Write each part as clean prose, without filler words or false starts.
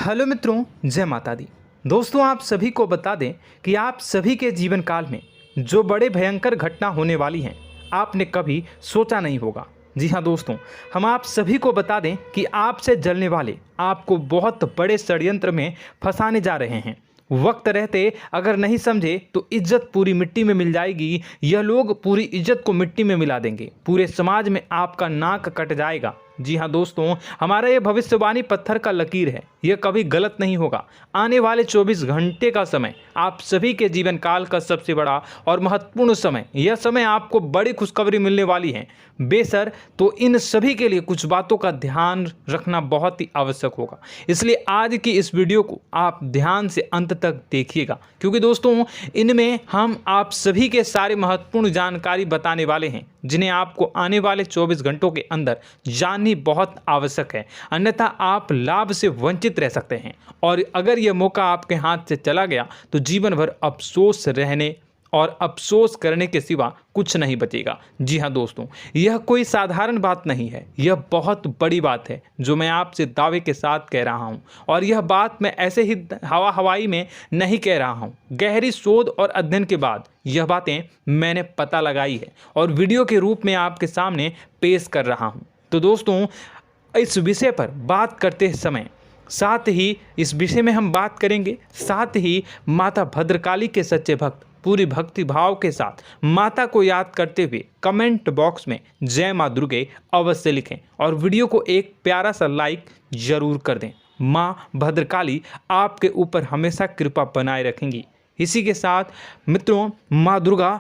Hello मित्रों, जय माता दी। दोस्तों, आप सभी को बता दें कि आप सभी के जीवन काल में जो बड़े भयंकर घटना होने वाली हैं, आपने कभी सोचा नहीं होगा। जी हाँ दोस्तों, हम आप सभी को बता दें कि आपसे जलने वाले आपको बहुत बड़े षड्यंत्र में फंसाने जा रहे हैं। वक्त रहते अगर नहीं समझे तो इज्जत पूरी मिट्टी में मिल जाएगी। यह लोग पूरी इज्जत को मिट्टी में मिला देंगे। पूरे समाज में आपका नाक कट जाएगा। जी हाँ दोस्तों, हमारा ये भविष्यवाणी पत्थर का लकीर है, यह कभी गलत नहीं होगा। आने वाले 24 घंटे का समय आप सभी के जीवन काल का सबसे बड़ा और महत्वपूर्ण समय। यह समय आपको बड़ी खुशखबरी मिलने वाली है बेसर, तो इन सभी के लिए कुछ बातों का ध्यान रखना बहुत ही आवश्यक होगा। इसलिए आज की इस वीडियो को आप ध्यान से अंत तक देखिएगा, क्योंकि दोस्तों इनमें हम आप सभी के सारे महत्वपूर्ण जानकारी बताने वाले हैं, जिन्हें आपको आने वाले 24 घंटों के अंदर जाननी बहुत आवश्यक है। अन्यथा आप लाभ से वंचित रह सकते हैं, और अगर यह मौका आपके हाथ से चला गया तो जीवन भर अफसोस रहने और अफसोस करने के सिवा कुछ नहीं बचेगा। जी हाँ दोस्तों, यह कोई साधारण बात नहीं है, यह बहुत बड़ी बात है जो मैं आपसे दावे के साथ कह रहा हूँ। और यह बात मैं ऐसे ही हवाई में नहीं कह रहा हूँ। गहरी शोध और अध्ययन के बाद यह बातें मैंने पता लगाई है और वीडियो के रूप में आपके सामने पेश कर रहा हूँ। तो दोस्तों, इस विषय पर बात करते समय साथ ही इस विषय में हम बात करेंगे, साथ ही माता भद्रकाली के सच्चे भक्त पूरी भक्ति भाव के साथ माता को याद करते हुए कमेंट बॉक्स में जय माँ दुर्गे अवश्य लिखें और वीडियो को एक प्यारा सा लाइक जरूर कर दें। माँ भद्रकाली आपके ऊपर हमेशा कृपा बनाए रखेंगी। इसी के साथ मित्रों, माँ दुर्गा,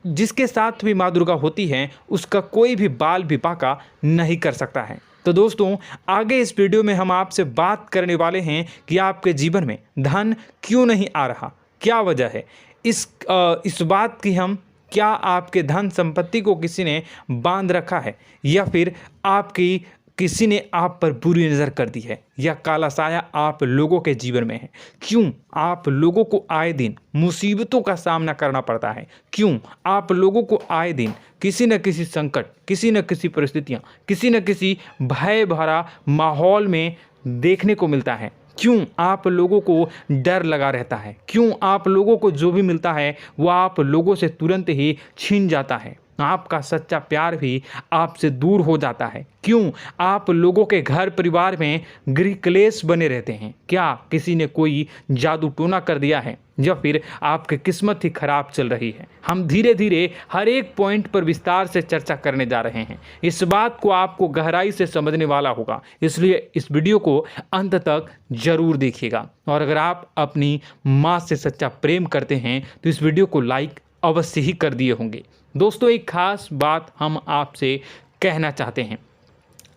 जिसके साथ भी माँ दुर्गा होती हैं, उसका कोई भी बाल भी बांका नहीं कर सकता है। तो दोस्तों, आगे इस वीडियो में हम आपसे बात करने वाले हैं कि आपके जीवन में धन क्यों नहीं आ रहा, क्या वजह है इस बात की। हम क्या आपके धन संपत्ति को किसी ने बांध रखा है, या फिर आपकी किसी ने आप पर बुरी नज़र कर दी है, या काला साया आप लोगों के जीवन में है। क्यों आप लोगों को आए दिन मुसीबतों का सामना करना पड़ता है, क्यों आप लोगों को आए दिन किसी न किसी संकट, किसी न किसी परिस्थितियाँ, किसी न किसी भय भरा माहौल में देखने को मिलता है, क्यों आप लोगों को डर लगा रहता है, क्यों आप लोगों को जो भी मिलता है वो आप लोगों से तुरंत ही छीन जाता है, आपका सच्चा प्यार भी आपसे दूर हो जाता है, क्यों आप लोगों के घर परिवार में गृह क्लेश बने रहते हैं। क्या किसी ने कोई जादू टोना कर दिया है, या फिर आपकी किस्मत ही खराब चल रही है। हम धीरे धीरे हर एक पॉइंट पर विस्तार से चर्चा करने जा रहे हैं। इस बात को आपको गहराई से समझने वाला होगा, इसलिए इस वीडियो को अंत तक जरूर देखिएगा। और अगर आप अपनी माँ से सच्चा प्रेम करते हैं तो इस वीडियो को लाइक अवश्य ही कर दिए होंगे। दोस्तों, एक खास बात हम आपसे कहना चाहते हैं।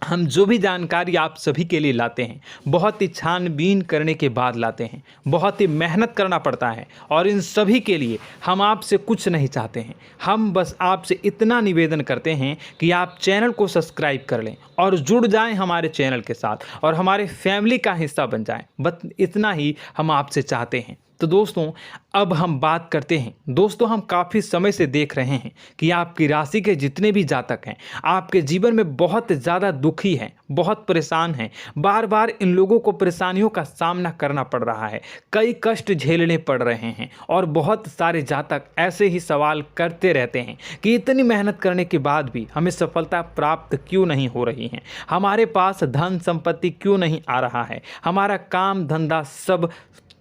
हम जो भी जानकारी आप सभी के लिए लाते हैं, बहुत ही छानबीन करने के बाद लाते हैं, बहुत ही मेहनत करना पड़ता है, और इन सभी के लिए हम आपसे कुछ नहीं चाहते हैं। हम बस आपसे इतना निवेदन करते हैं कि आप चैनल को सब्सक्राइब कर लें और जुड़ जाएं हमारे चैनल के साथ और हमारे फैमिली का हिस्सा बन जाएं। बस इतना ही हम आपसे चाहते हैं। तो दोस्तों, अब हम बात करते हैं। दोस्तों, हम काफ़ी समय से देख रहे हैं कि आपकी राशि के जितने भी जातक हैं, आपके जीवन में बहुत ज़्यादा दुखी हैं, बहुत परेशान हैं। बार बार इन लोगों को परेशानियों का सामना करना पड़ रहा है, कई कष्ट झेलने पड़ रहे हैं, और बहुत सारे जातक ऐसे ही सवाल करते रहते हैं कि इतनी मेहनत करने के बाद भी हमें सफलता प्राप्त क्यों नहीं हो रही है, हमारे पास धन संपत्ति क्यों नहीं आ रहा है, हमारा काम धंधा सब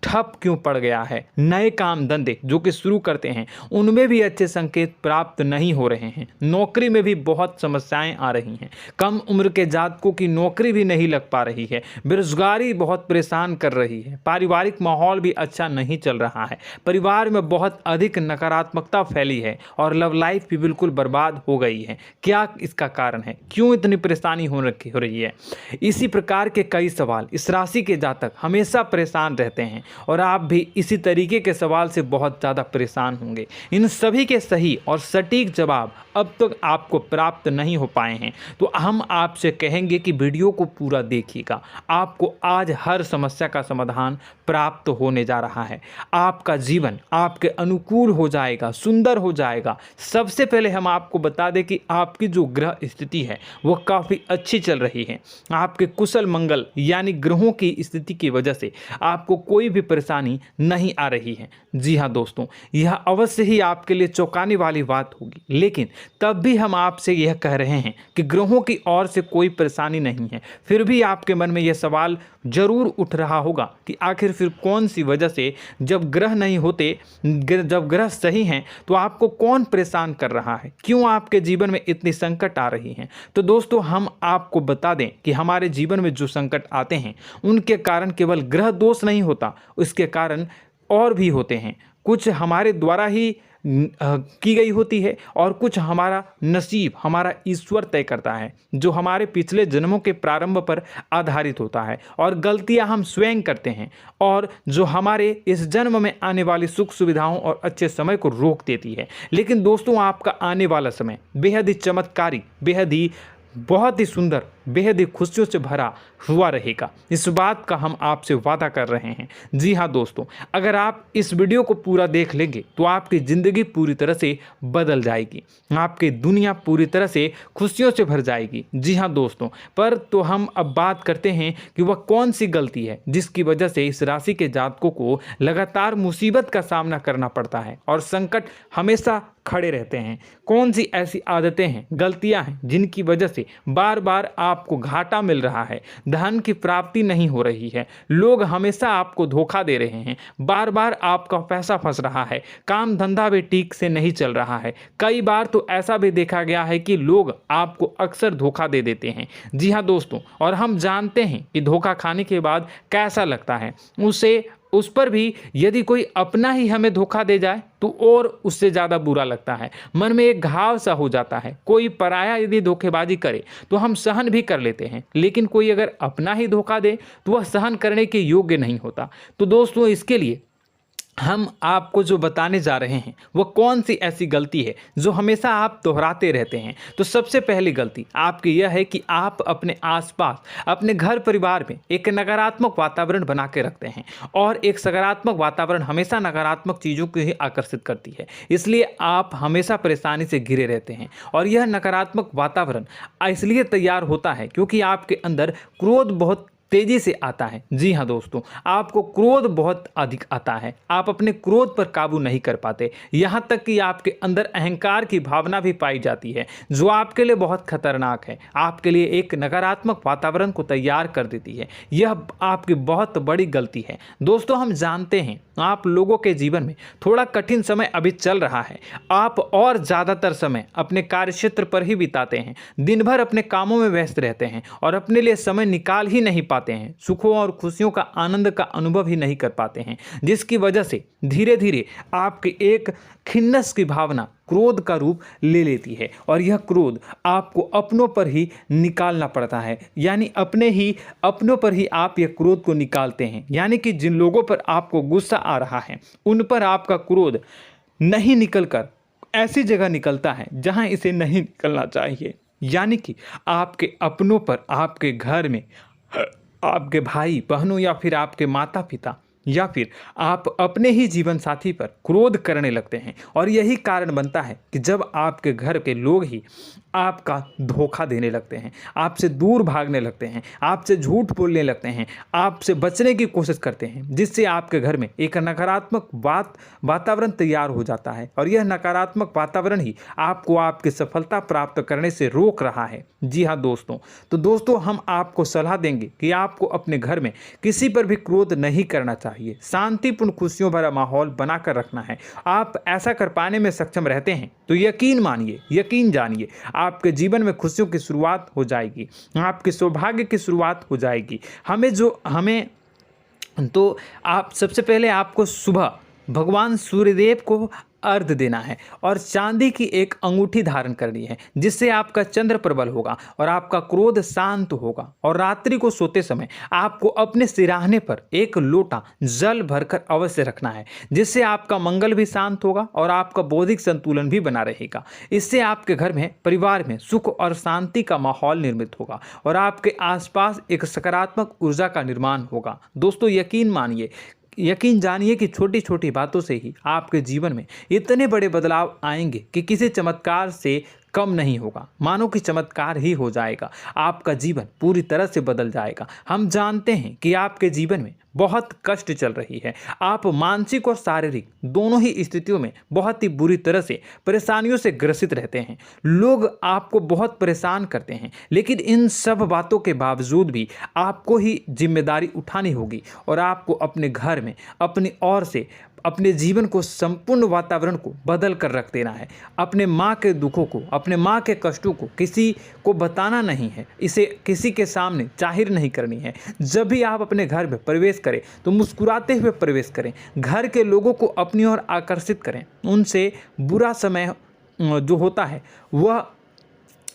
ठप क्यों पड़ गया है, नए काम धंधे जो कि शुरू करते हैं उनमें भी अच्छे संकेत प्राप्त नहीं हो रहे हैं, नौकरी में भी बहुत समस्याएं आ रही हैं, कम उम्र के जातकों की नौकरी भी नहीं लग पा रही है, बेरोजगारी बहुत परेशान कर रही है, पारिवारिक माहौल भी अच्छा नहीं चल रहा है, परिवार में बहुत अधिक नकारात्मकता फैली है, और लव लाइफ भी बिल्कुल बर्बाद हो गई है। क्या इसका कारण है, क्यों इतनी परेशानी हो रही है? इसी प्रकार के कई सवाल इस राशि के जातक हमेशा परेशान रहते हैं, और आप भी इसी तरीके के सवाल से बहुत ज़्यादा परेशान होंगे। इन सभी के सही और सटीक जवाब अब तक आपको प्राप्त नहीं हो पाए हैं, तो हम आपसे कहेंगे कि वीडियो को पूरा देखिएगा। आपको आज हर समस्या का समाधान प्राप्त होने जा रहा है। आपका जीवन आपके अनुकूल हो जाएगा, सुंदर हो जाएगा। सबसे पहले हम आपको बता दें कि आपकी जो ग्रह स्थिति है वो काफ़ी अच्छी चल रही है। आपके कुशल मंगल यानी ग्रहों की स्थिति की वजह से आपको कोई भी परेशानी नहीं आ रही है। जी हाँ दोस्तों, यह अवश्य ही आपके लिए चौंकाने वाली बात होगी, लेकिन तब भी हम आपसे यह कह रहे हैं कि ग्रहों की ओर से कोई परेशानी नहीं है। फिर भी आपके मन में यह सवाल जरूर उठ रहा होगा कि आखिर फिर कौन सी वजह से, जब ग्रह नहीं होते, जब ग्रह सही हैं, तो आपको कौन परेशान कर रहा है, क्यों आपके जीवन में इतनी संकट आ रही हैं। तो दोस्तों, हम आपको बता दें कि हमारे जीवन में जो संकट आते हैं उनके कारण केवल ग्रह दोष नहीं होता, उसके कारण और भी होते हैं। कुछ हमारे द्वारा ही की गई होती है और कुछ हमारा नसीब, हमारा ईश्वर तय करता है, जो हमारे पिछले जन्मों के प्रारंभ पर आधारित होता है। और गलतियां हम स्वयं करते हैं और जो हमारे इस जन्म में आने वाली सुख सुविधाओं और अच्छे समय को रोक देती है। लेकिन दोस्तों, आपका आने वाला समय बेहद ही चमत्कारी, बेहद ही बहुत ही सुंदर, बेहद ही खुशियों से भरा हुआ रहेगा। इस बात का हम आपसे वादा कर रहे हैं। जी हाँ दोस्तों, अगर आप इस वीडियो को पूरा देख लेंगे तो आपकी ज़िंदगी पूरी तरह से बदल जाएगी, आपकी दुनिया पूरी तरह से खुशियों से भर जाएगी। जी हाँ दोस्तों, पर तो हम अब बात करते हैं कि वह कौन सी गलती है जिसकी वजह से इस राशि के जातकों को लगातार मुसीबत का सामना करना पड़ता है और संकट हमेशा खड़े रहते हैं। कौन सी ऐसी आदतें हैं, गलतियां हैं जिनकी वजह से बार बार आपको घाटा मिल रहा है, धन की प्राप्ति नहीं हो रही है, लोग हमेशा आपको धोखा दे रहे हैं, बार बार आपका पैसा फंस रहा है, काम धंधा भी ठीक से नहीं चल रहा है। कई बार तो ऐसा भी देखा गया है कि लोग आपको अक्सर धोखा दे देते हैं। जी हाँ दोस्तों, और हम जानते हैं कि धोखा खाने के बाद कैसा लगता है। उस पर भी यदि कोई अपना ही हमें धोखा दे जाए तो और उससे ज़्यादा बुरा लगता है, मन में एक घाव सा हो जाता है। कोई पराया यदि धोखेबाजी करे तो हम सहन भी कर लेते हैं, लेकिन कोई अगर अपना ही धोखा दे तो वह सहन करने के योग्य नहीं होता। तो दोस्तों, इसके लिए हम आपको जो बताने जा रहे हैं वो कौन सी ऐसी गलती है जो हमेशा आप दोहराते रहते हैं। तो सबसे पहली गलती आपकी यह है कि आप अपने आसपास, अपने घर परिवार में एक नकारात्मक वातावरण बना के रखते हैं, और एक सकारात्मक वातावरण हमेशा नकारात्मक चीज़ों को ही आकर्षित करती है। इसलिए आप हमेशा परेशानी से घिरे रहते हैं, और यह नकारात्मक वातावरण इसलिए तैयार होता है क्योंकि आपके अंदर क्रोध बहुत तेजी से आता है। जी हाँ दोस्तों, आपको क्रोध बहुत अधिक आता है, आप अपने क्रोध पर काबू नहीं कर पाते, यहाँ तक कि आपके अंदर अहंकार की भावना भी पाई जाती है, जो आपके लिए बहुत खतरनाक है, आपके लिए एक नकारात्मक वातावरण को तैयार कर देती है। यह आपकी बहुत बड़ी गलती है। दोस्तों, हम जानते हैं आप लोगों के जीवन में थोड़ा कठिन समय अभी चल रहा है। आप और ज़्यादातर समय अपने कार्यक्षेत्र पर ही बिताते हैं, दिन भर अपने कामों में व्यस्त रहते हैं और अपने लिए समय निकाल ही नहीं पाते हैं, सुखों और खुशियों का आनंद का अनुभव ही नहीं कर पाते हैं, जिसकी वजह से धीरे धीरे आपकी एक खिन्नस की भावना क्रोध का रूप ले लेती है, और यह क्रोध आपको अपनों पर ही निकालना पड़ता है। यानी अपनों पर ही आप यह क्रोध को निकालते हैं। यानी कि जिन लोगों पर आपको गुस्सा आ रहा है उन पर आपका क्रोध नहीं निकलकर ऐसी जगह निकलता है जहां इसे नहीं निकलना चाहिए। यानी कि आपके अपनों पर, आपके घर में, आपके भाई बहनों या फिर आपके माता पिता या फिर आप अपने ही जीवन साथी पर क्रोध करने लगते हैं, और यही कारण बनता है कि जब आपके घर के लोग ही आपका धोखा देने लगते हैं, आपसे दूर भागने लगते हैं, आपसे झूठ बोलने लगते हैं, आपसे बचने की कोशिश करते हैं, जिससे आपके घर में एक नकारात्मक वातावरण तैयार हो जाता है, और यह नकारात्मक वातावरण ही आपको आपकी सफलता प्राप्त करने से रोक रहा है। जी हाँ दोस्तों, तो दोस्तों, हम आपको सलाह देंगे कि आपको अपने घर में किसी पर भी क्रोध नहीं करना चाहिए, शांतिपूर्ण खुशियों भरा माहौल बनाकर रखना है। आप ऐसा कर पाने में सक्षम रहते हैं तो यकीन मानिए, यकीन जानिए, आपके जीवन में खुशियों की शुरुआत हो जाएगी, आपके सौभाग्य की शुरुआत हो जाएगी। आप सबसे पहले आपको सुबह भगवान सूर्यदेव को अर्घ्य देना है और चांदी की एक अंगूठी धारण करनी है, जिससे आपका चंद्र प्रबल होगा और आपका क्रोध शांत होगा। और रात्रि को सोते समय आपको अपने सिरहाने पर एक लोटा जल भरकर अवश्य रखना है, जिससे आपका मंगल भी शांत होगा और आपका बौद्धिक संतुलन भी बना रहेगा। इससे आपके घर में, परिवार में सुख और शांति का माहौल निर्मित होगा और आपके आसपास एक सकारात्मक ऊर्जा का निर्माण होगा। दोस्तों, यकीन जानिए कि छोटी छोटी बातों से ही आपके जीवन में इतने बड़े बदलाव आएंगे कि किसी चमत्कार से कम नहीं होगा। मानो कि चमत्कार ही हो जाएगा, आपका जीवन पूरी तरह से बदल जाएगा। हम जानते हैं कि आपके जीवन में बहुत कष्ट चल रही है, आप मानसिक और शारीरिक दोनों ही स्थितियों में बहुत ही बुरी तरह से परेशानियों से ग्रसित रहते हैं। लोग आपको बहुत परेशान करते हैं, लेकिन इन सब बातों के बावजूद भी आपको ही जिम्मेदारी उठानी होगी और आपको अपने घर में अपनी ओर से अपने जीवन को, संपूर्ण वातावरण को बदल कर रख देना है। अपने माँ के दुखों को, अपने माँ के कष्टों को किसी को बताना नहीं है, इसे किसी के सामने जाहिर नहीं करनी है। जब भी आप अपने घर में प्रवेश करें तो मुस्कुराते हुए प्रवेश करें, घर के लोगों को अपनी ओर आकर्षित करें। उनसे बुरा समय जो होता है वह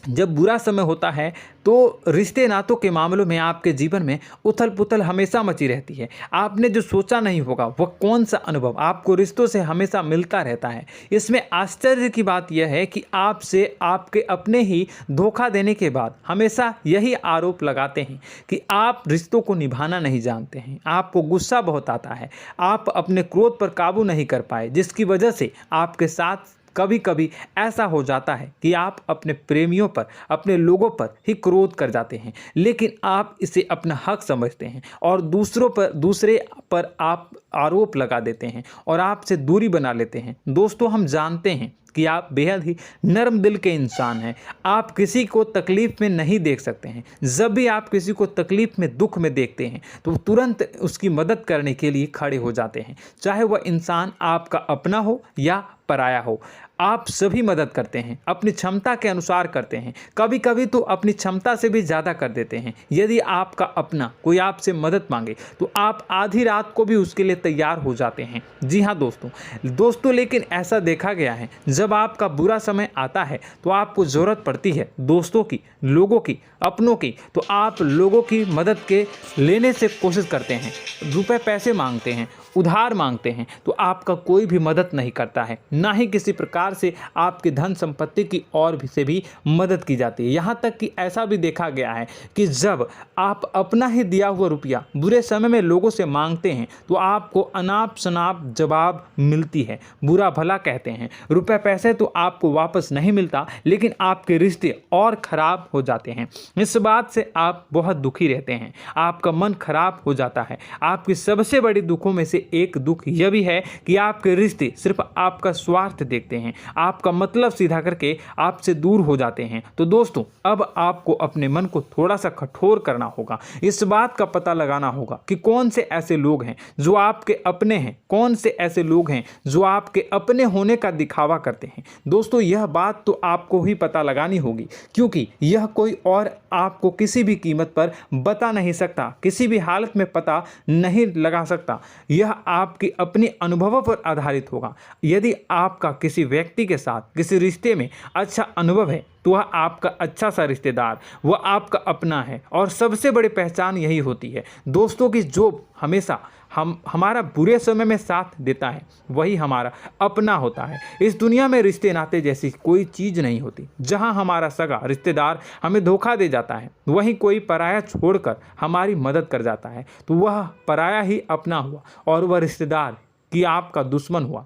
जब बुरा समय होता है तो रिश्ते नातों के मामलों में आपके जीवन में उथल पुथल हमेशा मची रहती है। आपने जो सोचा नहीं होगा वह कौन सा अनुभव आपको रिश्तों से हमेशा मिलता रहता है। इसमें आश्चर्य की बात यह है कि आपसे आपके अपने ही धोखा देने के बाद हमेशा यही आरोप लगाते हैं कि आप रिश्तों को निभाना नहीं जानते हैं, आपको गुस्सा बहुत आता है, आप अपने क्रोध पर काबू नहीं कर पाए, जिसकी वजह से आपके साथ कभी कभी ऐसा हो जाता है कि आप अपने प्रेमियों पर, अपने लोगों पर ही क्रोध कर जाते हैं, लेकिन आप इसे अपना हक समझते हैं और दूसरे पर आप आरोप लगा देते हैं और आपसे दूरी बना लेते हैं। दोस्तों, हम जानते हैं कि आप बेहद ही नर्म दिल के इंसान हैं। आप किसी को तकलीफ में नहीं देख सकते हैं। जब भी आप किसी को तकलीफ में, दुख में देखते हैं तो तुरंत उसकी मदद करने के लिए खड़े हो जाते हैं, चाहे वह इंसान आपका अपना हो या पराया हो। आप सभी मदद करते हैं, अपनी क्षमता के अनुसार करते हैं, कभी कभी तो अपनी क्षमता से भी ज़्यादा कर देते हैं। यदि आपका अपना कोई आपसे मदद मांगे तो आप आधी रात को भी उसके लिए तैयार हो जाते हैं। जी हाँ दोस्तों, लेकिन ऐसा देखा गया है, जब आपका बुरा समय आता है तो आपको ज़रूरत पड़ती है दोस्तों की, लोगों की, अपनों की, तो आप लोगों की मदद के लेने से कोशिश करते हैं, रुपए पैसे मांगते हैं, उधार मांगते हैं, तो आपका कोई भी मदद नहीं करता है, ना ही किसी प्रकार से आपकी धन संपत्ति की ओर से भी मदद की जाती है। यहाँ तक कि ऐसा भी देखा गया है कि जब आप अपना ही दिया हुआ रुपया बुरे समय में लोगों से मांगते हैं तो आपको अनाप शनाप जवाब मिलती है, बुरा भला कहते हैं। रुपए पैसे तो आपको वापस नहीं मिलता, लेकिन आपके रिश्ते और खराब हो जाते हैं। इस बात से आप बहुत दुखी रहते हैं, आपका मन खराब हो जाता है। आपकी सबसे बड़ी दुखों में से एक दुख यह भी है कि आपके रिश्ते सिर्फ आपका स्वार्थ देखते हैं, आपका मतलब सीधा करके आपसे दूर हो जाते हैं। तो दोस्तों, अब आपको अपने मन को थोड़ा सा कठोर करना होगा, इस बात का पता लगाना होगा कि कौन से ऐसे लोग हैं जो आपके अपने हैं, कौन से ऐसे लोग हैं जो आपके अपने होने का दिखावा करते हैं। दोस्तों, यह बात तो आपको ही पता लगानी होगी, क्योंकि यह कोई और आपको किसी भी कीमत पर बता नहीं सकता, किसी भी हालत में पता नहीं लगा सकता। यह आपके अपने अनुभवों पर आधारित होगा। यदि आपका किसी व्यक्ति के साथ किसी रिश्ते में अच्छा अनुभव है तो वह आपका अच्छा सा रिश्तेदार, वह आपका अपना है। और सबसे बड़ी पहचान यही होती है दोस्तों की जो हमेशा हमारा बुरे समय में साथ देता है वही हमारा अपना होता है। इस दुनिया में रिश्ते नाते जैसी कोई चीज़ नहीं होती। जहां हमारा सगा रिश्तेदार हमें धोखा दे जाता है, वहीं कोई पराया छोड़कर हमारी मदद कर जाता है, तो वह पराया ही अपना हुआ और वह रिश्तेदार की आपका दुश्मन हुआ।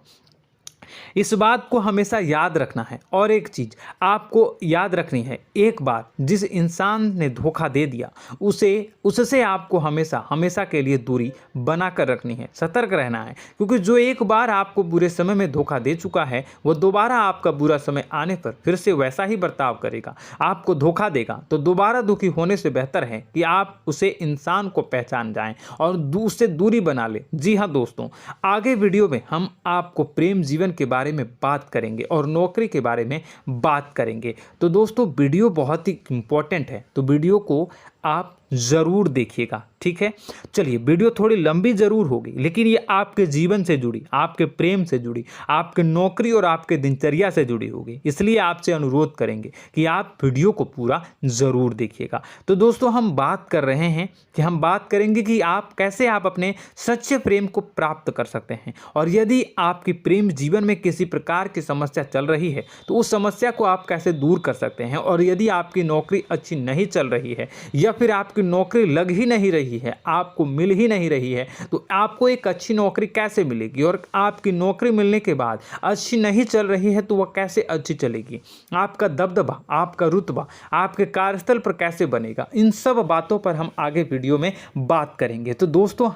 इस बात को हमेशा याद रखना है। और एक चीज़ आपको याद रखनी है, एक बार जिस इंसान ने धोखा दे दिया उससे आपको हमेशा के लिए दूरी बना कर रखनी है, सतर्क रहना है। क्योंकि जो एक बार आपको बुरे समय में धोखा दे चुका है वो दोबारा आपका बुरा समय आने पर फिर से वैसा ही बर्ताव करेगा, आपको धोखा देगा। तो दोबारा दुखी होने से बेहतर है कि आप उसे इंसान को पहचान जाएं और उससे दूरी बना लें। जी हाँ दोस्तों, आगे वीडियो में हम आपको प्रेम जीवन के बारे में बात करेंगे और नौकरी के बारे में बात करेंगे। तो दोस्तों, वीडियो बहुत ही इम्पोर्टेंट है, तो वीडियो को आप ज़रूर देखिएगा, ठीक है। चलिए, वीडियो थोड़ी लंबी ज़रूर होगी, लेकिन ये आपके जीवन से जुड़ी, आपके प्रेम से जुड़ी, आपके नौकरी और आपके दिनचर्या से जुड़ी होगी, इसलिए आपसे अनुरोध करेंगे कि आप वीडियो को पूरा ज़रूर देखिएगा। तो दोस्तों, हम बात कर रहे हैं कि हम बात करेंगे कि आप कैसे आप अपने सच्चे प्रेम को प्राप्त कर सकते हैं, और यदि आपकी प्रेम जीवन में किसी प्रकार की समस्या चल रही है तो उस समस्या को आप कैसे दूर कर सकते हैं, और यदि आपकी नौकरी अच्छी नहीं चल रही है या फिर आपकी नौकरी लग ही नहीं रही है, आपको मिल ही नहीं रही है, तो आपको एक अच्छी नौकरी कैसे मिलेगी, और आपकी नौकरी मिलने के बाद अच्छी नहीं चल रही है तो वह कैसे अच्छी चलेगी, आपका दबदबा, आपका रुतबा आपके कार्यस्थल पर कैसे बनेगा, इन सब बातों पर हम आगे वीडियो में बात करेंगे। तो दोस्तों,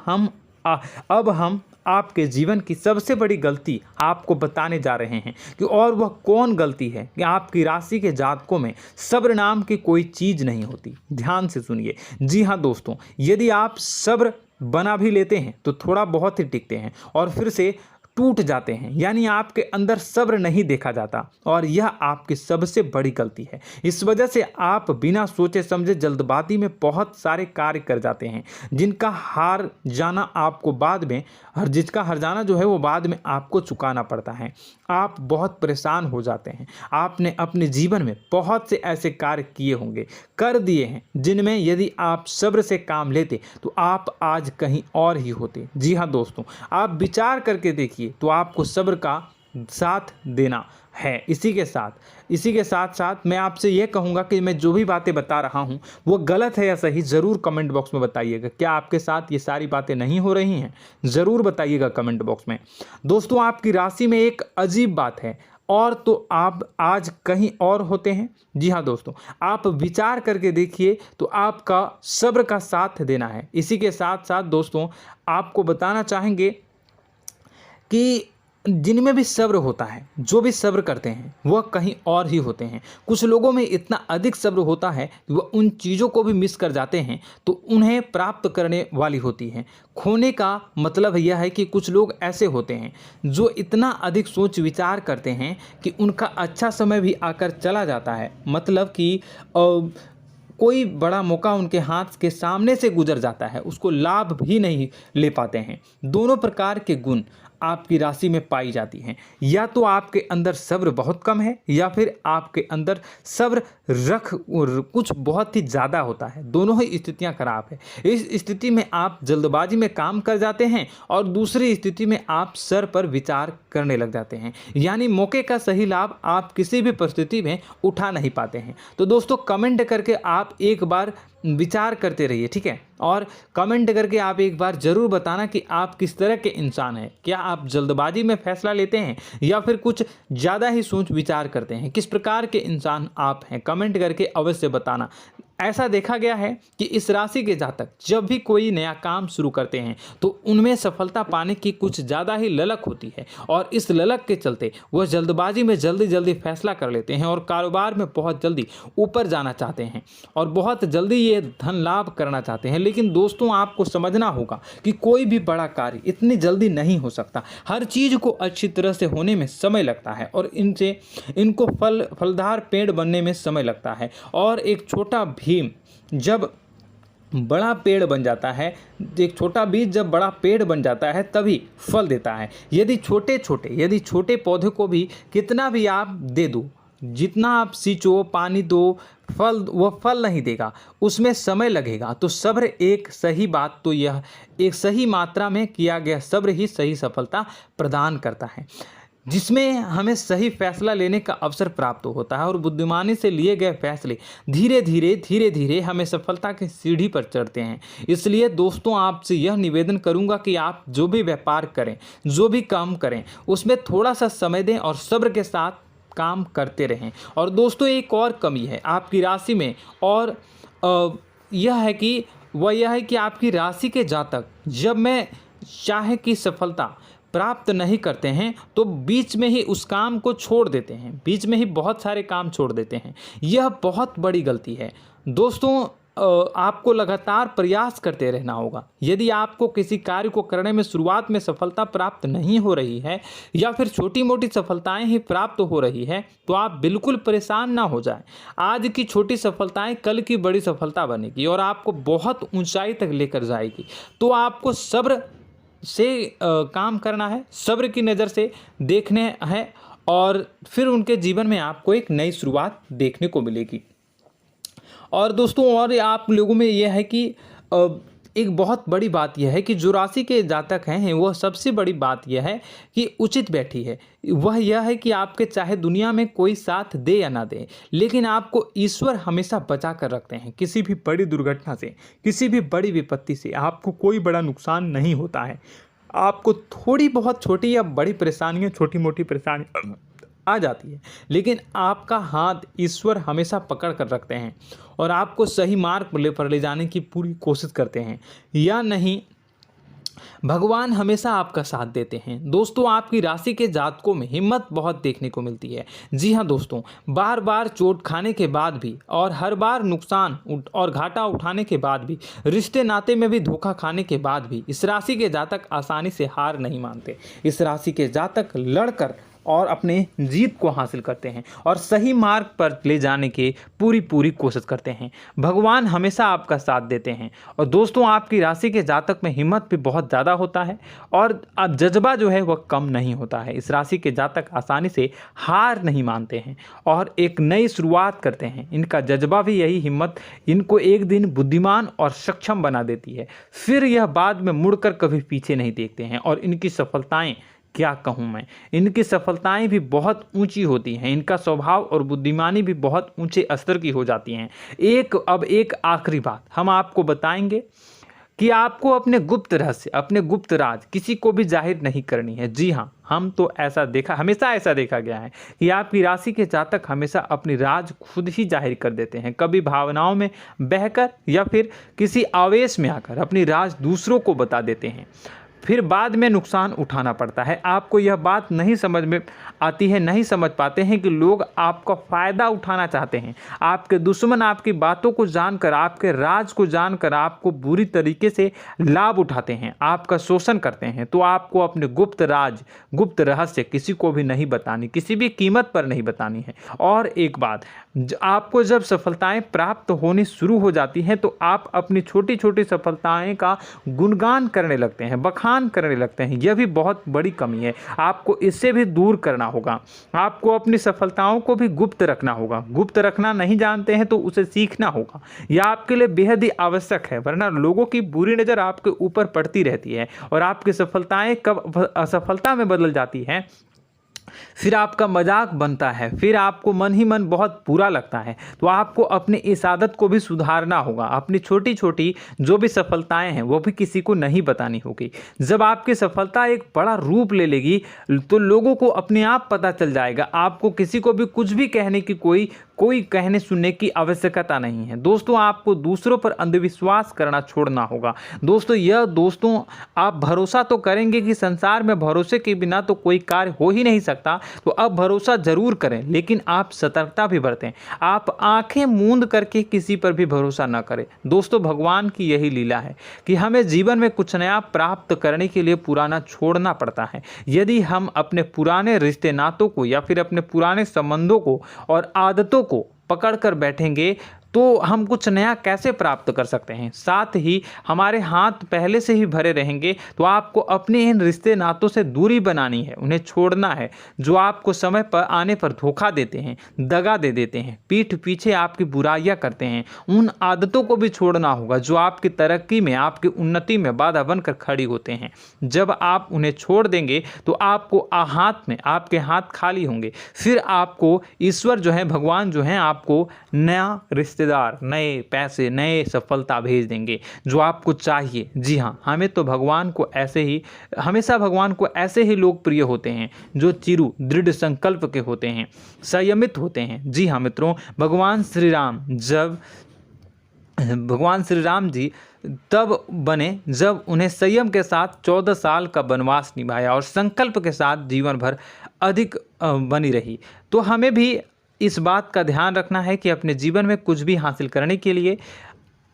अब हम आपके जीवन की सबसे बड़ी गलती आपको बताने जा रहे हैं कि और वह कौन गलती है कि आपकी राशि के जातकों में सब्र नाम की कोई चीज़ नहीं होती। ध्यान से सुनिए। जी हाँ दोस्तों, यदि आप सब्र बना भी लेते हैं तो थोड़ा बहुत ही टिकते हैं और फिर से टूट जाते हैं, यानी आपके अंदर सब्र नहीं देखा जाता, और यह आपकी सबसे बड़ी गलती है। इस वजह से आप बिना सोचे समझे जल्दबाजी में बहुत सारे कार्य कर जाते हैं, जिसका हार जाना जो है वो बाद में आपको चुकाना पड़ता है। आप बहुत परेशान हो जाते हैं। आपने अपने जीवन में बहुत से ऐसे कार्य किए होंगे, कर दिए हैं, जिनमें यदि आप सब्र से काम लेते तो आप आज कहीं और ही होते। जी हाँ दोस्तों, आप विचार करके देखिए तो आपको सब्र का साथ देना है। इसी के साथ साथ मैं आपसे यह कहूँगा कि मैं जो भी बातें बता रहा हूँ वो गलत है या सही, ज़रूर कमेंट बॉक्स में बताइएगा। क्या आपके साथ ये सारी बातें नहीं हो रही हैं, ज़रूर बताइएगा कमेंट बॉक्स में। दोस्तों, आपकी राशि में एक अजीब बात है, और तो आप आज कहीं और होते हैं। जी हाँ दोस्तों, आप विचार करके देखिए तो आपका सब्र का साथ देना है। इसी के साथ साथ दोस्तों, आपको बताना चाहेंगे कि जिनमें भी सब्र होता है, जो भी सब्र करते हैं वह कहीं और ही होते हैं। कुछ लोगों में इतना अधिक सब्र होता है कि वह उन चीज़ों को भी मिस कर जाते हैं तो उन्हें प्राप्त करने वाली होती हैं। खोने का मतलब यह है कि कुछ लोग ऐसे होते हैं जो इतना अधिक सोच विचार करते हैं कि उनका अच्छा समय भी आकर चला जाता है, मतलब कि कोई बड़ा मौका उनके हाथ के सामने से गुजर जाता है, उसको लाभ भी नहीं ले पाते हैं। दोनों प्रकार के गुण आपकी राशि में पाई जाती हैं। या तो आपके अंदर सब्र बहुत कम है, या फिर आपके अंदर सब्र कुछ बहुत ही ज़्यादा होता है। दोनों ही स्थितियां खराब है। इस स्थिति में आप जल्दबाजी में काम कर जाते हैं, और दूसरी स्थिति में आप सर पर विचार करने लग जाते हैं, यानी मौके का सही लाभ आप किसी भी परिस्थिति में उठा नहीं पाते हैं। तो दोस्तों, कमेंट करके आप एक बार विचार करते रहिए, ठीक है, और कमेंट करके आप एक बार ज़रूर बताना कि आप किस तरह के इंसान हैं। क्या आप जल्दबाजी में फैसला लेते हैं या फिर कुछ ज़्यादा ही सोच विचार करते हैं? किस प्रकार के इंसान आप हैं, कमेंट करके अवश्य बताना। ऐसा देखा गया है कि इस राशि के जातक जब भी कोई नया काम शुरू करते हैं तो उनमें सफलता पाने की कुछ ज़्यादा ही ललक होती है, और इस ललक के चलते वह जल्दबाजी में जल्दी फैसला कर लेते हैं और कारोबार में बहुत जल्दी ऊपर जाना चाहते हैं और बहुत जल्दी ये धन लाभ करना चाहते हैं। लेकिन दोस्तों, आपको समझना होगा कि कोई भी बड़ा कार्य इतनी जल्दी नहीं हो सकता। हर चीज़ को अच्छी तरह से होने में समय लगता है, और इनको फलदार पेड़ बनने में समय लगता है। और एक छोटा भीम जब बड़ा पेड़ बन जाता है, एक छोटा बीज जब बड़ा पेड़ बन जाता है तभी फल देता है। यदि छोटे पौधे को भी कितना भी आप दे दो, जितना आप सींचो, पानी दो, वह फल नहीं देगा, उसमें समय लगेगा। तो सब्र एक सही मात्रा में किया गया सब्र ही सही सफलता प्रदान करता है, जिसमें हमें सही फैसला लेने का अवसर प्राप्त होता है, और बुद्धिमानी से लिए गए फैसले धीरे धीरे हमें सफलता की सीढ़ी पर चढ़ते हैं। इसलिए दोस्तों, आपसे यह निवेदन करूंगा कि आप जो भी व्यापार करें, जो भी काम करें, उसमें थोड़ा सा समय दें और सब्र के साथ काम करते रहें। और दोस्तों, एक और कमी है आपकी राशि में, और यह है कि आपकी राशि के जातक जब में चाहे कि सफलता प्राप्त नहीं करते हैं तो बीच में ही उस काम को छोड़ देते हैं, बीच में ही बहुत सारे काम छोड़ देते हैं। यह बहुत बड़ी गलती है दोस्तों। आपको लगातार प्रयास करते रहना होगा। यदि आपको किसी कार्य को करने में शुरुआत में सफलता प्राप्त नहीं हो रही है या फिर छोटी मोटी सफलताएं ही प्राप्त हो रही है तो आप बिल्कुल परेशान ना हो जाएं। आज की छोटी सफलताएं कल की बड़ी सफलता बनेगी और आपको बहुत ऊंचाई तक लेकर जाएगी। तो आपको सब्र से काम करना है, सब्र की नज़र से देखने हैं और फिर उनके जीवन में आपको एक नई शुरुआत देखने को मिलेगी। और दोस्तों और आप लोगों में यह है कि एक बहुत बड़ी बात यह है कि जो राशि के जातक हैं वह सबसे बड़ी बात यह है कि उचित बैठी है। वह यह है कि आपके चाहे दुनिया में कोई साथ दे या ना दे, लेकिन आपको ईश्वर हमेशा बचा कर रखते हैं। किसी भी बड़ी दुर्घटना से, किसी भी बड़ी विपत्ति से आपको कोई बड़ा नुकसान नहीं होता है। आपको थोड़ी बहुत छोटी या बड़ी परेशानियाँ, छोटी मोटी परेशानी आ जाती है, लेकिन आपका हाथ ईश्वर हमेशा पकड़ कर रखते हैं और आपको सही मार्ग पर ले जाने की पूरी कोशिश करते हैं। या नहीं, भगवान हमेशा आपका साथ देते हैं। दोस्तों आपकी राशि के जातकों में हिम्मत बहुत देखने को मिलती है। जी हाँ दोस्तों, बार बार चोट खाने के बाद भी और हर बार नुकसान और घाटा उठाने के बाद भी, रिश्ते नाते में भी धोखा खाने के बाद भी इस राशि के जातक आसानी से हार नहीं मानते। इस राशि के जातक लड़कर और अपने जीत को हासिल करते हैं और सही मार्ग पर ले जाने की पूरी कोशिश करते हैं। भगवान हमेशा आपका साथ देते हैं। और दोस्तों आपकी राशि के जातक में हिम्मत भी बहुत ज़्यादा होता है और अब जज्बा जो है वह कम नहीं होता है। इस राशि के जातक आसानी से हार नहीं मानते हैं और एक नई शुरुआत करते हैं। इनका जज्बा भी, यही हिम्मत इनको एक दिन बुद्धिमान और सक्षम बना देती है। फिर यह बाद में मुड़कर कभी पीछे नहीं देखते हैं और इनकी सफलताएं, क्या कहूँ मैं, इनकी सफलताएं भी बहुत ऊंची होती हैं। इनका स्वभाव और बुद्धिमानी भी बहुत ऊंचे स्तर की हो जाती हैं। अब एक आखिरी बात हम आपको बताएंगे कि आपको अपने गुप्त रहस्य, अपने गुप्त राज किसी को भी जाहिर नहीं करनी है। जी हाँ, हम तो हमेशा ऐसा देखा गया है कि आपकी राशि के जातक हमेशा अपनी राज खुद ही जाहिर कर देते हैं। कभी भावनाओं में बहकर या फिर किसी आवेश में आकर अपनी राज दूसरों को बता देते हैं, फिर बाद में नुकसान उठाना पड़ता है। आपको यह बात नहीं समझ में आती है, नहीं समझ पाते हैं कि लोग आपका फ़ायदा उठाना चाहते हैं। आपके दुश्मन आपकी बातों को जानकर, आपके राज को जानकर आपको बुरी तरीके से लाभ उठाते हैं, आपका शोषण करते हैं। तो आपको अपने गुप्त राज, गुप्त रहस्य किसी को भी नहीं बतानी, किसी भी कीमत पर नहीं बतानी है। और एक बात, आपको जब सफलताएं प्राप्त होनी शुरू हो जाती हैं तो आप अपनी छोटी छोटी सफलताएं का गुणगान करने लगते हैं, बखान करने लगते हैं। यह भी बहुत बड़ी कमी है, आपको इससे भी दूर करना होगा। आपको अपनी सफलताओं को भी गुप्त रखना होगा। गुप्त रखना नहीं जानते हैं तो उसे सीखना होगा। यह आपके लिए बेहद ही आवश्यक है, वरना लोगों की बुरी नज़र आपके ऊपर पड़ती रहती है और आपकी सफलताएं कब असफलता में बदल जाती हैं, फिर आपका मजाक बनता है, फिर आपको मन ही मन बहुत बुरा लगता है। तो आपको अपनी इस आदत को भी सुधारना होगा। अपनी छोटी छोटी जो भी सफलताएं हैं वो भी किसी को नहीं बतानी होगी। जब आपकी सफलता एक बड़ा रूप ले लेगी तो लोगों को अपने आप पता चल जाएगा। आपको किसी को भी कुछ भी कहने की कोई कहने सुनने की आवश्यकता नहीं है। दोस्तों आपको दूसरों पर अंधविश्वास करना छोड़ना होगा। दोस्तों आप भरोसा तो करेंगे कि संसार में भरोसे के बिना तो कोई कार्य हो ही नहीं सकता, तो अब भरोसा जरूर करें, लेकिन आप सतर्कता भी बरतें। आप आंखें मूंद करके किसी पर भी भरोसा न करें। दोस्तों भगवान की यही लीला है कि हमें जीवन में कुछ नया प्राप्त करने के लिए पुराना छोड़ना पड़ता है। यदि हम अपने पुराने रिश्ते नातों को या फिर अपने पुराने संबंधों को और आदतों को पकड़ कर बैठेंगे तो हम कुछ नया कैसे प्राप्त कर सकते हैं। साथ ही हमारे हाथ पहले से ही भरे रहेंगे। तो आपको अपने इन रिश्ते नातों से दूरी बनानी है, उन्हें छोड़ना है जो आपको समय पर आने पर धोखा देते हैं, दगा दे देते हैं, पीठ पीछे आपकी बुराइयां करते हैं। उन आदतों को भी छोड़ना होगा जो आपकी तरक्की में, आपकी उन्नति में बाधा बनकर खड़ी होते हैं। जब आप उन्हें छोड़ देंगे तो आपको आपके हाथ खाली होंगे। फिर आपको ईश्वर जो है, भगवान जो है, आपको नया रिश्तेदार, नए पैसे, नए सफलता भेज देंगे जो आपको चाहिए। जी हाँ, हमेशा भगवान को ऐसे ही लोग प्रिय होते हैं जो चिरु दृढ़ संकल्प के होते हैं, संयमित होते हैं। जी हाँ मित्रों, भगवान श्री राम जी तब बने जब उन्हें संयम के साथ 14 साल का वनवास निभाया और संकल्प के साथ जीवन भर अधिक बनी रही। तो हमें भी इस बात का ध्यान रखना है कि अपने जीवन में कुछ भी हासिल करने के लिए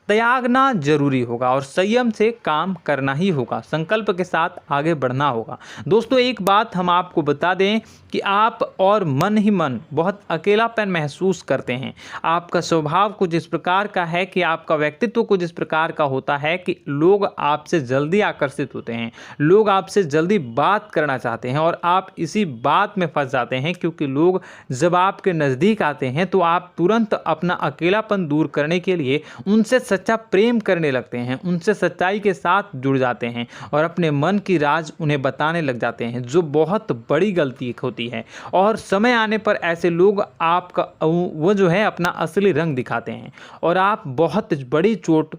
त्यागना जरूरी होगा और संयम से काम करना ही होगा, संकल्प के साथ आगे बढ़ना होगा। दोस्तों एक बात हम आपको बता दें कि आप और मन ही मन बहुत अकेलापन महसूस करते हैं। आपका स्वभाव कुछ इस प्रकार का है कि आपका व्यक्तित्व कुछ इस प्रकार का होता है कि लोग आपसे जल्दी आकर्षित होते हैं, लोग आपसे जल्दी बात करना चाहते हैं और आप इसी बात में फंस जाते हैं, क्योंकि लोग जब आपके नज़दीक आते हैं तो आप तुरंत अपना अकेलापन दूर करने के लिए उनसे सच्चा प्रेम करने लगते हैं, उनसे सच्चाई के साथ जुड़ जाते हैं और अपने मन की राज उन्हें बताने लग जाते हैं, जो बहुत बड़ी गलती होती है। और समय आने पर ऐसे लोग आपका वो जो है अपना असली रंग दिखाते हैं और आप बहुत बड़ी चोट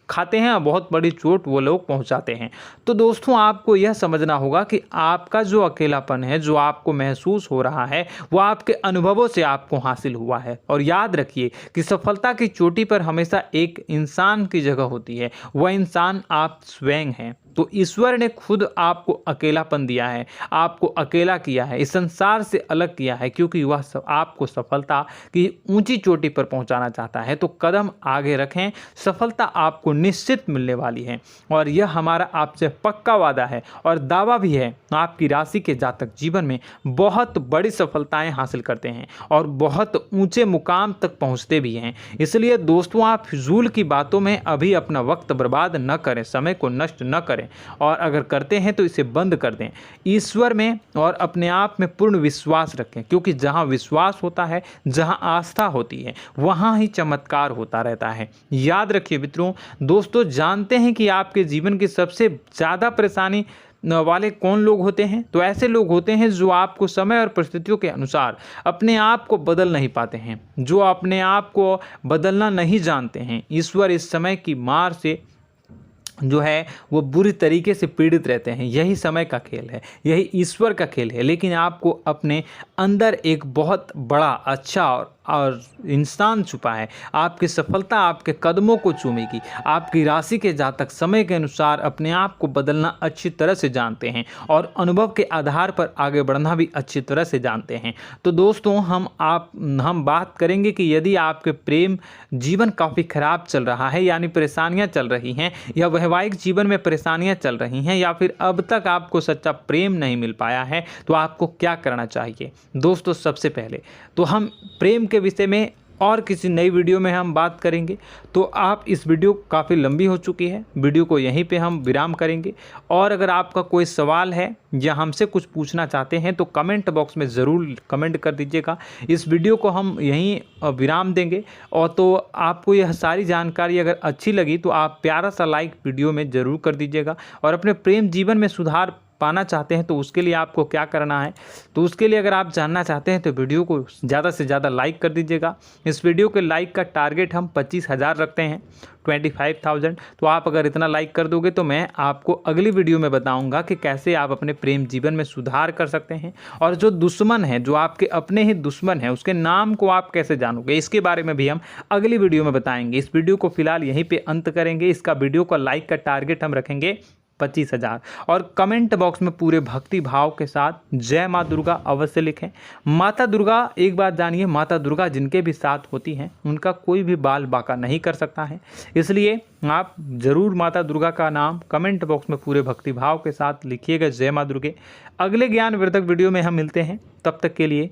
खाते हैं और बहुत बड़ी चोट वो लोग पहुंचाते हैं। तो दोस्तों आपको यह समझना होगा कि आपका जो अकेलापन है, जो आपको महसूस हो रहा है, वो आपके अनुभवों से आपको हासिल हुआ है। और याद रखिए कि सफलता की चोटी पर हमेशा एक इंसान की जगह होती है, वह इंसान आप स्वयं हैं। तो ईश्वर ने खुद आपको अकेलापन दिया है, आपको अकेला किया है, इस संसार से अलग किया है, क्योंकि वह आपको सफलता की ऊंची चोटी पर पहुंचाना चाहता है। तो कदम आगे रखें, सफलता आपको निश्चित मिलने वाली है और यह हमारा आपसे पक्का वादा है और दावा भी है। आपकी राशि के जातक जीवन में बहुत बड़ी सफलताएं हासिल करते हैं और बहुत ऊंचे मुकाम तक पहुंचते भी हैं। इसलिए दोस्तों आप फिजूल की बातों में अभी अपना वक्त बर्बाद न करें, समय को नष्ट न करें और अगर करते हैं तो इसे बंद कर दें। ईश्वर में और अपने आप में पूर्ण विश्वास रखें, क्योंकि जहां विश्वास होता है, जहां आस्था होती है, वहां ही चमत्कार होता रहता है। याद रखिए मित्रों, दोस्तों जानते हैं कि आपके जीवन की सबसे ज़्यादा परेशानी वाले कौन लोग होते हैं? तो ऐसे लोग होते हैं जो आपको समय और परिस्थितियों के अनुसार अपने आप को बदल नहीं पाते हैं, जो अपने आप को बदलना नहीं जानते हैं। ईश्वर इस समय की मार से जो है वो बुरी तरीके से पीड़ित रहते हैं। यही समय का खेल है, यही ईश्वर का खेल है। लेकिन आपको अपने अंदर एक बहुत बड़ा अच्छा और इंसान छुपा है। आपकी सफलता आपके कदमों को चूमेगी। आपकी राशि के जातक समय के अनुसार अपने आप को बदलना अच्छी तरह से जानते हैं और अनुभव के आधार पर आगे बढ़ना भी अच्छी तरह से जानते हैं। तो दोस्तों हम बात करेंगे कि यदि आपके प्रेम जीवन काफ़ी खराब चल रहा है, यानी परेशानियां चल रही हैं, या वैवाहिक जीवन में परेशानियां चल रही हैं, या फिर अब तक आपको सच्चा प्रेम नहीं मिल पाया है, तो आपको क्या करना चाहिए? दोस्तों सबसे पहले तो हम प्रेम के विषय में और किसी नई वीडियो में हम बात करेंगे। तो आप इस वीडियो काफ़ी लंबी हो चुकी है, वीडियो को यहीं पे हम विराम करेंगे। और अगर आपका कोई सवाल है या हमसे कुछ पूछना चाहते हैं तो कमेंट बॉक्स में ज़रूर कमेंट कर दीजिएगा। इस वीडियो को हम यहीं विराम देंगे। और तो आपको यह सारी जानकारी अगर अच्छी लगी तो आप प्यारा सा लाइक वीडियो में ज़रूर कर दीजिएगा। और अपने प्रेम जीवन में सुधार पाना चाहते हैं तो उसके लिए आपको क्या करना है, तो उसके लिए अगर आप जानना चाहते हैं तो वीडियो को ज़्यादा से ज़्यादा लाइक कर दीजिएगा। इस वीडियो के लाइक का टारगेट हम 25,000 रखते हैं, 25,000। तो आप अगर इतना लाइक कर दोगे तो मैं आपको अगली वीडियो में बताऊंगा कि कैसे आप अपने प्रेम जीवन में सुधार कर सकते हैं। और जो दुश्मन है, जो आपके अपने ही दुश्मन है, उसके नाम को आप कैसे जानोगे, इसके बारे में भी हम अगली वीडियो में बताएंगे। इस वीडियो को फिलहाल यहीं पर अंत करेंगे। इसका वीडियो का लाइक का टारगेट हम रखेंगे 25,000। और कमेंट बॉक्स में पूरे भक्ति भाव के साथ जय माँ दुर्गा अवश्य लिखें। माता दुर्गा, एक बात जानिए, माता दुर्गा जिनके भी साथ होती हैं उनका कोई भी बाल बाका नहीं कर सकता है। इसलिए आप ज़रूर माता दुर्गा का नाम कमेंट बॉक्स में पूरे भक्ति भाव के साथ लिखिएगा, जय माँ दुर्गे। अगले ज्ञानवर्धक वीडियो में हम मिलते हैं, तब तक के लिए